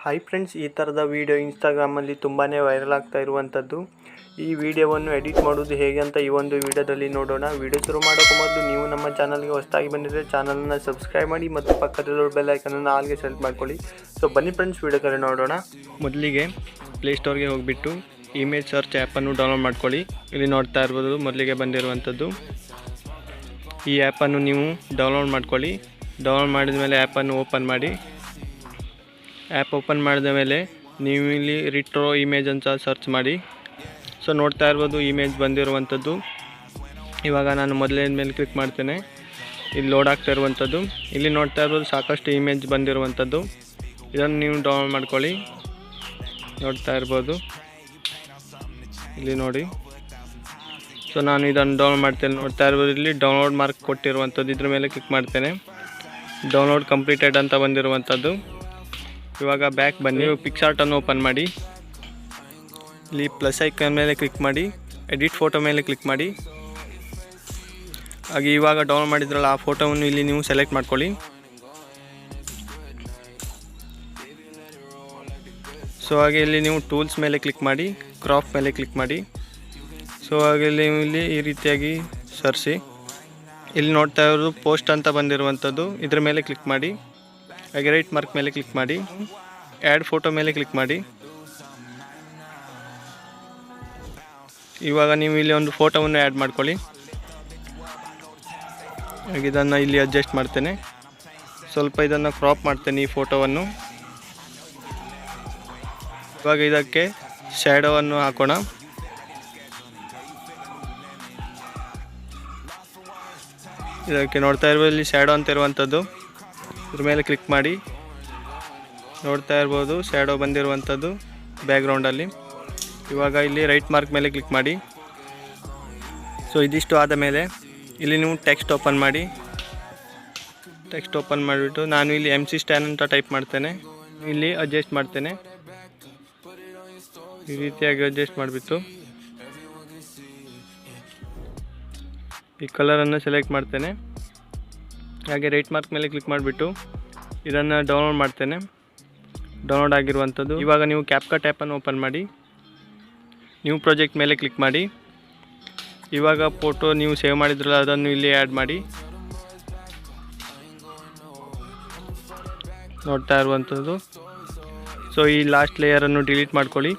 Hi friends, ಈ ಥರದ video ಇನ್ಸ್ಟಾಗ್ರಾಮಲ್ಲಿ ತುಂಬಾ ವೈರಲ್ ಆಗ್ತಾ ಇರುವಂಥದ್ದು. ಈ ವಿಡಿಯೋವನ್ನು ಎಡಿಟ್ ಮಾಡೋದು ಹೇಗೆ ಅಂತ ಈ ಒಂದು ವಿಡಿಯೋದಲ್ಲಿ ನೋಡೋಣ. ವಿಡಿಯೋ ಶುರು ಮಾಡೋಕೆ ಮೊದಲು ನೀವು ನಮ್ಮ ಚಾನಲ್ಗೆ ಹೊಸದಾಗಿ ಬಂದಿದ್ದರೆ ಚಾನಲನ್ನು ಸಬ್ಸ್ಕ್ರೈಬ್ ಮಾಡಿ ಮತ್ತು ಪಕ್ಕದಲ್ಲಿರೋ ಬೆಲ್ ಐಕನನ್ನು ಆಲ್ಗೆ ಸೆಲೆಕ್ಟ್ ಮಾಡ್ಕೊಳ್ಳಿ. ಸೊ ಬನ್ನಿ ಫ್ರೆಂಡ್ಸ್, ವಿಡಿಯೋದಲ್ಲಿ ನೋಡೋಣ. ಮೊದಲಿಗೆ ಪ್ಲೇಸ್ಟೋರ್ಗೆ ಹೋಗಿಬಿಟ್ಟು ಇಮೇಜ್ ಸರ್ಚ್ ಆ್ಯಪನ್ನು ಡೌನ್ಲೋಡ್ ಮಾಡ್ಕೊಳ್ಳಿ. ಇಲ್ಲಿ ನೋಡ್ತಾ ಇರ್ಬೋದು ಮೊದಲಿಗೆ ಬಂದಿರುವಂಥದ್ದು. ಈ ಆ್ಯಪನ್ನು ನೀವು ಡೌನ್ಲೋಡ್ ಮಾಡ್ಕೊಳ್ಳಿ. ಡೌನ್ಲೋಡ್ ಮಾಡಿದ ಮೇಲೆ ಆ್ಯಪನ್ನು ಓಪನ್ ಮಾಡಿ. ಆ್ಯಪ್ ಓಪನ್ ಮಾಡಿದ ಮೇಲೆ ನೀವು ಇಲ್ಲಿ ರಿಟ್ರೋ ಇಮೇಜ್ ಅಂತ ಸರ್ಚ್ ಮಾಡಿ. ಸೊ ನೋಡ್ತಾ ಇರ್ಬೋದು ಇಮೇಜ್ ಬಂದಿರುವಂಥದ್ದು. ಇವಾಗ ನಾನು ಮೊದಲನೇ ಮೇಲೆ ಕ್ಲಿಕ್ ಮಾಡ್ತೇನೆ. ಇಲ್ಲಿ ಲೋಡ್ ಆಗ್ತಾ ಇರುವಂಥದ್ದು. ಇಲ್ಲಿ ನೋಡ್ತಾ ಇರ್ಬೋದು ಸಾಕಷ್ಟು ಇಮೇಜ್ ಬಂದಿರುವಂಥದ್ದು. ಇದನ್ನು ನೀವು ಡೌನ್ಲೋಡ್ ಮಾಡ್ಕೊಳ್ಳಿ. ನೋಡ್ತಾ ಇರ್ಬೋದು ಇಲ್ಲಿ ನೋಡಿ. ಸೊ ನಾನು ಇದನ್ನು ಡೌನ್ಲೋಡ್ ಮಾಡ್ತೇನೆ. ನೋಡ್ತಾ ಇರ್ಬೋದು ಇಲ್ಲಿ ಡೌನ್ಲೋಡ್ ಮಾರ್ಕ್ ಕೊಟ್ಟಿರುವಂಥದ್ದು. ಇದ್ರ ಮೇಲೆ ಕ್ಲಿಕ್ ಮಾಡ್ತೇನೆ. ಡೌನ್ಲೋಡ್ ಕಂಪ್ಲೀಟೆಡ್ ಅಂತ ಬಂದಿರುವಂಥದ್ದು. ಇವಾಗ ಬ್ಯಾಕ್ ಬನ್ನಿ. ಪಿಕ್ಸಾರ್ಟನ್ನು ಓಪನ್ ಮಾಡಿ. ಇಲ್ಲಿ ಪ್ಲಸ್ ಐಕನ್ ಮೇಲೆ ಕ್ಲಿಕ್ ಮಾಡಿ. ಎಡಿಟ್ ಫೋಟೋ ಮೇಲೆ ಕ್ಲಿಕ್ ಮಾಡಿ. ಹಾಗೆ ಇವಾಗ ಡೌನ್ಲೋಡ್ ಮಾಡಿದ್ರಲ್ಲ ಆ ಫೋಟೋವನ್ನು ಇಲ್ಲಿ ನೀವು ಸೆಲೆಕ್ಟ್ ಮಾಡ್ಕೊಳ್ಳಿ. ಸೊ ಹಾಗೆ ಇಲ್ಲಿ ನೀವು ಟೂಲ್ಸ್ ಮೇಲೆ ಕ್ಲಿಕ್ ಮಾಡಿ. ಕ್ರಾಪ್ ಮೇಲೆ ಕ್ಲಿಕ್ ಮಾಡಿ. ಸೊ ಹಾಗೆ ಇಲ್ಲಿ ಈ ರೀತಿಯಾಗಿ ಸರಿಸಿ. ಇಲ್ಲಿ ನೋಡ್ತಾ ಇರೋದು ಪೋಸ್ಟ್ ಅಂತ ಬಂದಿರುವಂಥದ್ದು. ಇದ್ರ ಮೇಲೆ ಕ್ಲಿಕ್ ಮಾಡಿ. ಹಾಗೆ ರೈಟ್ ಮಾರ್ಕ್ ಮೇಲೆ ಕ್ಲಿಕ್ ಮಾಡಿ. ಆ್ಯಡ್ ಫೋಟೋ ಮೇಲೆ ಕ್ಲಿಕ್ ಮಾಡಿ. ಇವಾಗ ನೀವು ಇಲ್ಲಿ ಒಂದು ಫೋಟೋವನ್ನು ಆ್ಯಡ್ ಮಾಡ್ಕೊಳ್ಳಿ. ಹಾಗೆ ಇದನ್ನು ಇಲ್ಲಿ ಅಡ್ಜಸ್ಟ್ ಮಾಡ್ತೇನೆ. ಸ್ವಲ್ಪ ಇದನ್ನು ಕ್ರಾಪ್ ಮಾಡ್ತೇನೆ ಈ ಫೋಟೋವನ್ನು. ಇವಾಗ ಇದಕ್ಕೆ ಶ್ಯಾಡೋವನ್ನು ಹಾಕೋಣ. ಇದಕ್ಕೆ ನೋಡ್ತಾ ಇರ್ಬೋದು ಇಲ್ಲಿ ಶ್ಯಾಡೋ ಅಂತ ಇರುವಂಥದ್ದು. ಇದ್ರ ಮೇಲೆ ಕ್ಲಿಕ್ ಮಾಡಿ. ನೋಡ್ತಾ ಇರ್ಬೋದು ಶ್ಯಾಡೋ ಬಂದಿರುವಂಥದ್ದು ಬ್ಯಾಕ್ಗ್ರೌಂಡಲ್ಲಿ. ಇವಾಗ ಇಲ್ಲಿ ರೈಟ್ ಮಾರ್ಕ್ ಮೇಲೆ ಕ್ಲಿಕ್ ಮಾಡಿ. ಸೊ ಇದಿಷ್ಟು ಆದ ಮೇಲೆ ಇಲ್ಲಿ ನೀವು ಟೆಕ್ಸ್ಟ್ ಓಪನ್ ಮಾಡಿ. ಟೆಕ್ಸ್ಟ್ ಓಪನ್ ಮಾಡಿಬಿಟ್ಟು ನಾನು ಇಲ್ಲಿ MC ಸ್ಟ್ಯಾನ್ ಅಂತ ಟೈಪ್ ಮಾಡ್ತೇನೆ. ಇಲ್ಲಿ ಅಡ್ಜಸ್ಟ್ ಮಾಡ್ತೇನೆ. ಈ ರೀತಿಯಾಗಿ ಅಡ್ಜಸ್ಟ್ ಮಾಡಿಬಿಟ್ಟು ಈ ಕಲರನ್ನು ಸೆಲೆಕ್ಟ್ ಮಾಡ್ತೇನೆ. ಹಾಗೆ ರೈಟ್ ಮಾರ್ಕ್ ಮೇಲೆ ಕ್ಲಿಕ್ ಮಾಡಿಬಿಟ್ಟು ಇದನ್ನು ಡೌನ್ಲೋಡ್ ಮಾಡ್ತೇನೆ. ಡೌನ್ಲೋಡ್ ಆಗಿರುವಂಥದ್ದು. ಇವಾಗ ನೀವು ಕ್ಯಾಪ್ಕಟ್ ಆ್ಯಪನ್ನು ಓಪನ್ ಮಾಡಿ. ನ್ಯೂ ಪ್ರಾಜೆಕ್ಟ್ ಮೇಲೆ ಕ್ಲಿಕ್ ಮಾಡಿ. ಇವಾಗ ಫೋಟೋ ನೀವು ಸೇವ್ ಮಾಡಿದ್ರಲ್ಲ ಅದನ್ನು ಇಲ್ಲಿ ಆ್ಯಡ್ ಮಾಡಿ. ನೋಡ್ತಾ ಇರುವಂಥದ್ದು. ಸೊ ಈ ಲಾಸ್ಟ್ ಲೇಯರನ್ನು ಡಿಲೀಟ್ ಮಾಡ್ಕೊಳ್ಳಿ.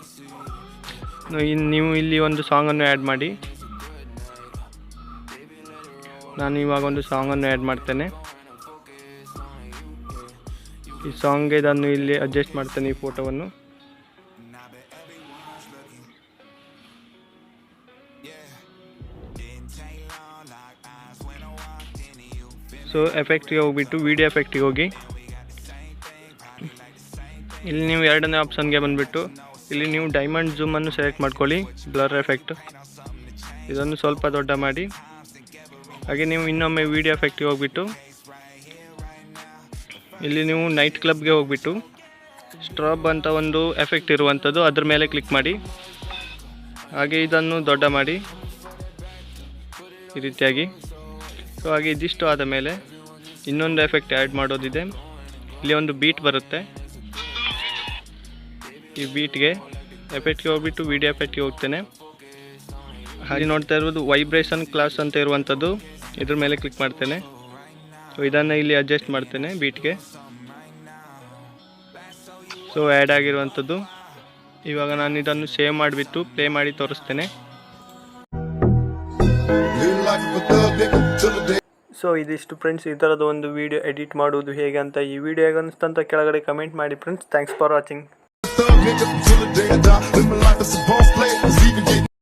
ನೀವು ಇಲ್ಲಿ ಒಂದು ಸಾಂಗನ್ನು ಆ್ಯಡ್ ಮಾಡಿ. ನಾನು ಇವಾಗ ಒಂದು ಸಾಂಗನ್ನು ಆ್ಯಡ್ ಮಾಡ್ತೇನೆ. ಈ ಸಾಂಗ್ಗೆ ಇದನ್ನು ಇಲ್ಲಿ ಅಡ್ಜಸ್ಟ್ ಮಾಡ್ತೇನೆ ಈ ಫೋಟೋವನ್ನು. ಸೊ ಎಫೆಕ್ಟಿಗೆ ಹೋಗ್ಬಿಟ್ಟು ವಿಡಿಯೋ ಎಫೆಕ್ಟಿಗೆ ಹೋಗಿ. ಇಲ್ಲಿ ನೀವು ಎರಡನೇ ಆಪ್ಷನ್ಗೆ ಬಂದುಬಿಟ್ಟು ಇಲ್ಲಿ ನೀವು ಡೈಮಂಡ್ ಝೂಮನ್ನು ಸೆಲೆಕ್ಟ್ ಮಾಡ್ಕೊಳ್ಳಿ. ಬ್ಲರ್ ಎಫೆಕ್ಟ್ ಇದನ್ನು ಸ್ವಲ್ಪ ದೊಡ್ಡ ಮಾಡಿ. ಹಾಗೆ ನೀವು ಇನ್ನೊಮ್ಮೆ ವಿಡಿಯೋ ಎಫೆಕ್ಟಿಗೆ ಹೋಗ್ಬಿಟ್ಟು ಇಲ್ಲಿ ನೀವು ನೈಟ್ ಕ್ಲಬ್ಗೆ ಹೋಗ್ಬಿಟ್ಟು ಸ್ಟ್ರಾಬ್ ಅಂತ ಒಂದು ಎಫೆಕ್ಟ್ ಇರುವಂಥದ್ದು ಅದ್ರ ಮೇಲೆ ಕ್ಲಿಕ್ ಮಾಡಿ. ಹಾಗೆ ಇದನ್ನು ದೊಡ್ಡ ಮಾಡಿ ಈ ರೀತಿಯಾಗಿ. ಸೊ ಹಾಗೆ ಇದಿಷ್ಟು ಆದ ಮೇಲೆ ಇನ್ನೊಂದು ಎಫೆಕ್ಟ್ ಆ್ಯಡ್ ಮಾಡೋದಿದೆ. ಇಲ್ಲಿ ಒಂದು ಬೀಟ್ ಬರುತ್ತೆ. ಈ ಬೀಟ್ಗೆ ಎಫೆಕ್ಟ್ಗೆ ಹೋಗ್ಬಿಟ್ಟು ವಿಡಿಯೋ ಎಫೆಕ್ಟ್ಗೆ ಹೋಗ್ತೇನೆ. ಹಾಗೆ ನೋಡ್ತಾ ಇರ್ಬೋದು ವೈಬ್ರೇಷನ್ ಕ್ಲಾಸ್ ಅಂತ ಇರುವಂಥದ್ದು. ಇದ್ರ ಮೇಲೆ ಕ್ಲಿಕ್ ಮಾಡ್ತೇನೆ. ಸೊ ಇದನ್ನು ಇಲ್ಲಿ ಅಡ್ಜಸ್ಟ್ ಮಾಡ್ತೇನೆ ಬೀಟ್ಗೆ. ಸೊ ಆ್ಯಡ್ ಆಗಿರುವಂಥದ್ದು. ಇವಾಗ ನಾನು ಇದನ್ನು ಸೇವ್ ಮಾಡಿಬಿಟ್ಟು ಪ್ಲೇ ಮಾಡಿ ತೋರಿಸ್ತೇನೆ. ಸೊ ಇದಿಷ್ಟು ಫ್ರೆಂಡ್ಸ್, ಈ ಥರದ ಒಂದು ವಿಡಿಯೋ ಎಡಿಟ್ ಮಾಡುವುದು ಹೇಗೆ ಅಂತ. ಈ ವಿಡಿಯೋ ಹೇಗೆ ಅನಿಸ್ತು ಅಂತ ಕೆಳಗಡೆ ಕಮೆಂಟ್ ಮಾಡಿ ಫ್ರೆಂಡ್ಸ್. Thanks for watching.